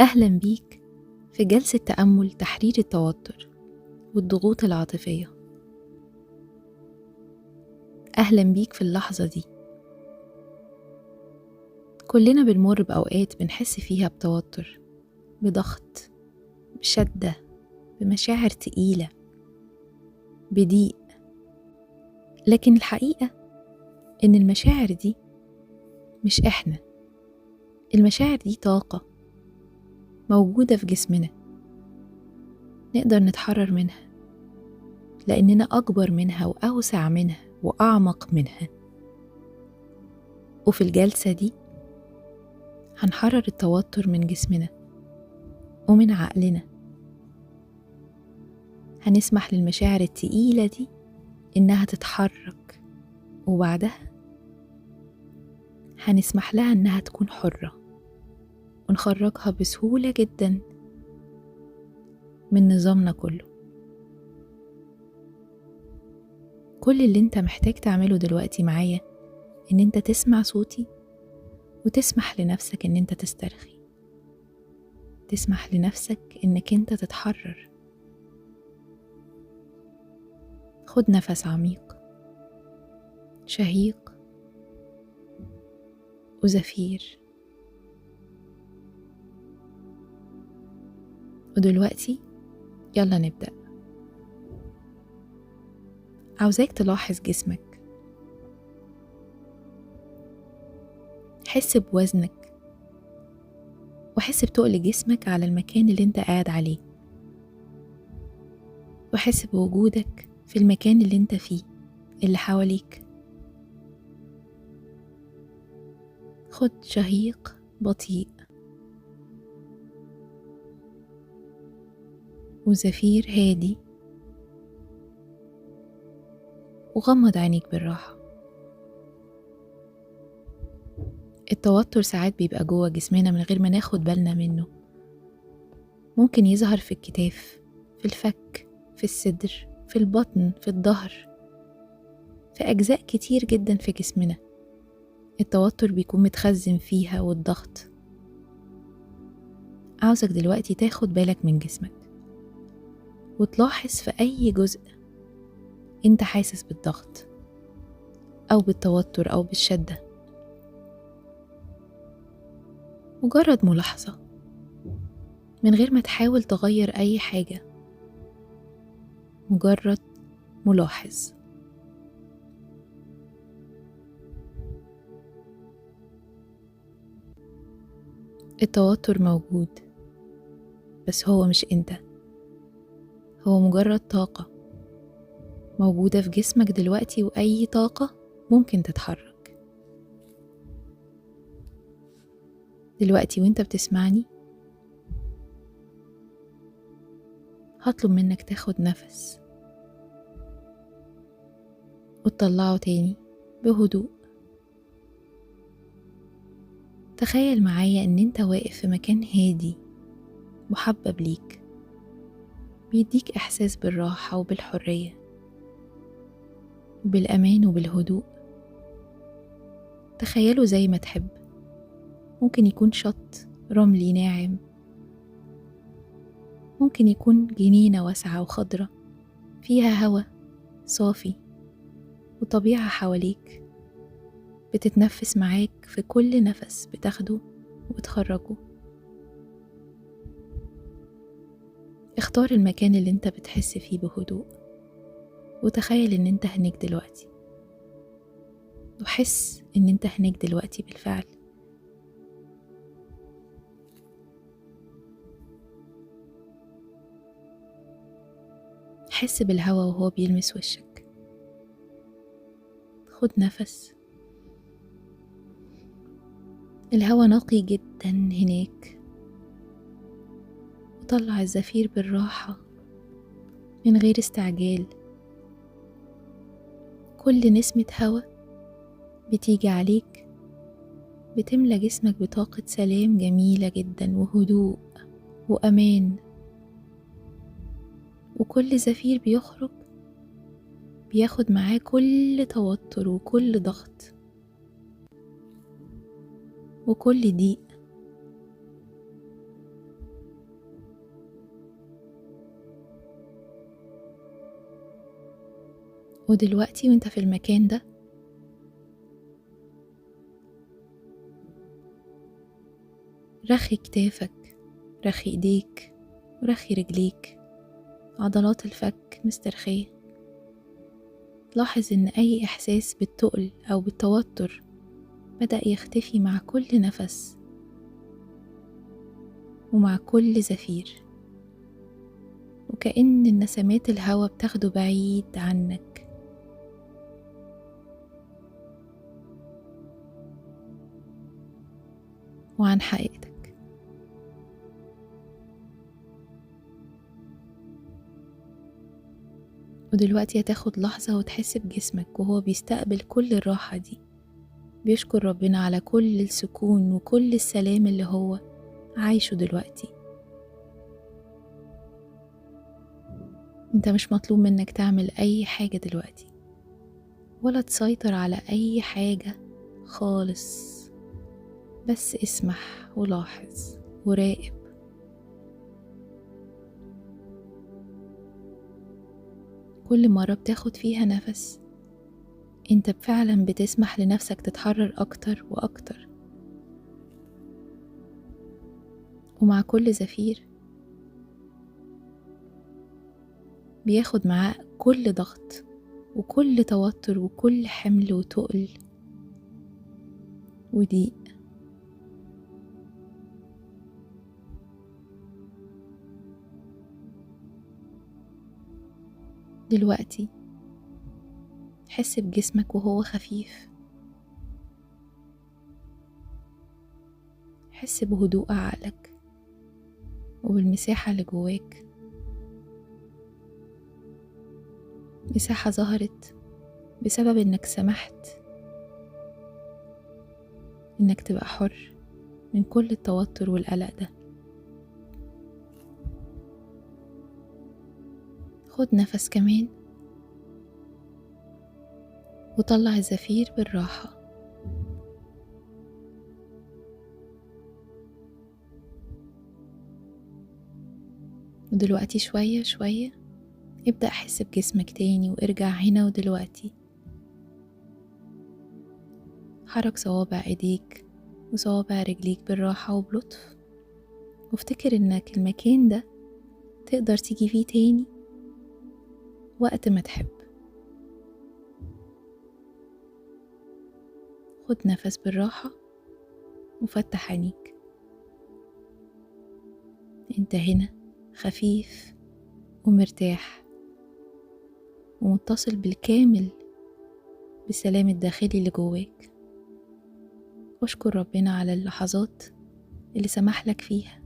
أهلا بيك في جلسة تأمل تحرير التوتر والضغوط العاطفية. أهلا بيك في اللحظة دي. كلنا بنمر بأوقات بنحس فيها بتوتر، بضغط، بشدة، بمشاعر تقيلة، بضيق. لكن الحقيقة إن المشاعر دي مش إحنا. المشاعر دي طاقة موجودة في جسمنا، نقدر نتحرر منها لأننا أكبر منها وأوسع منها وأعمق منها. وفي الجلسة دي هنحرر التوتر من جسمنا ومن عقلنا. هنسمح للمشاعر التقيلة دي إنها تتحرك، وبعدها هنسمح لها إنها تكون حرة، ونخرجها بسهولة جدا من نظامنا كله. كل اللي انت محتاج تعمله دلوقتي معايا إن انت تسمع صوتي وتسمح لنفسك إن انت تسترخي، تسمح لنفسك إنك انت تتحرر. خد نفس عميق، شهيق وزفير. ودلوقتي يلا نبدأ. عاوزاك تلاحظ جسمك، حس بوزنك وحس بتقل جسمك على المكان اللي انت قاعد عليه، وحس بوجودك في المكان اللي انت فيه اللي حواليك. خد شهيق بطيء وزفير هادي، وغمض عينيك بالراحة. التوتر ساعات بيبقى جوه جسمنا من غير ما ناخد بالنا منه. ممكن يظهر في الكتاف، في الفك، في الصدر، في البطن، في الظهر، في أجزاء كتير جدا في جسمنا التوتر بيكون متخزن فيها والضغط. عاوزك دلوقتي تاخد بالك من جسمك وتلاحظ في أي جزء انت حاسس بالضغط أو بالتوتر أو بالشدة. مجرد ملاحظة من غير ما تحاول تغير أي حاجة، مجرد ملاحظ. التوتر موجود، بس هو مش انت، هو مجرد طاقة موجودة في جسمك دلوقتي، وأي طاقة ممكن تتحرك. دلوقتي وانت بتسمعني هطلب منك تاخد نفس وتطلعه تاني بهدوء. تخيل معايا ان انت واقف في مكان هادي محبب ليك، بيديك احساس بالراحة وبالحرية وبالامان وبالهدوء. تخيله زي ما تحب، ممكن يكون شط رملي ناعم، ممكن يكون جنينة واسعة وخضرة فيها هوا صافي وطبيعة حواليك بتتنفس معاك في كل نفس بتاخده وبتخرجه. اختار المكان اللي انت بتحس فيه بهدوء، وتخيل ان انت هناك دلوقتي، وحس ان انت هناك دلوقتي بالفعل. حس بالهوا وهو بيلمس وشك. خد نفس. الهوا نقي جدا هناك، وطلع الزفير بالراحة من غير استعجال. كل نسمة هوا بتيجي عليك بتملى جسمك بطاقة سلام جميلة جدا وهدوء وأمان. وكل زفير بيخرج بياخد معاه كل توتر وكل ضغط وكل ضيق. ودلوقتي وانت في المكان ده رخي كتافك، رخي ايديك، ورخي رجليك، عضلات الفك مسترخية. لاحظ ان اي احساس بالتقل او بالتوتر بدأ يختفي مع كل نفس ومع كل زفير، وكأن النسمات الهوا بتاخده بعيد عنك. وعن حقيقتك. ودلوقتي هتاخد لحظة وتحس بجسمك وهو بيستقبل كل الراحة دي، بيشكر ربنا على كل السكون وكل السلام اللي هو عايشه دلوقتي. انت مش مطلوب منك تعمل اي حاجة دلوقتي، ولا تسيطر على اي حاجة خالص، بس اسمح ولاحظ وراقب. كل مرة بتاخد فيها نفس انت فعلا بتسمح لنفسك تتحرر اكتر واكتر، ومع كل زفير بياخد معاه كل ضغط وكل توتر وكل حمل وتقل وضيق. دلوقتي حس بجسمك وهو خفيف، حس بهدوء عقلك وبالمساحة اللي جواك، مساحة ظهرت بسبب انك سمحت انك تبقى حر من كل التوتر والقلق ده. خد نفس كمان وطلع الزفير بالراحة. ودلوقتي شوية شوية ابدأ أحس بجسمك تاني وارجع هنا ودلوقتي. حرك صوابع ايديك وصوابع رجليك بالراحة وبلطف، وافتكر انك المكان ده تقدر تيجي فيه تاني وقت ما تحب. خد نفس بالراحة وفتح عينيك. انت هنا خفيف ومرتاح ومتصل بالكامل بالسلام الداخلي اللي جواك. واشكر ربنا على اللحظات اللي سمح لك فيها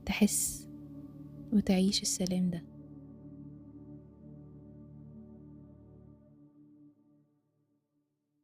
تحس وتعيش السلام ده.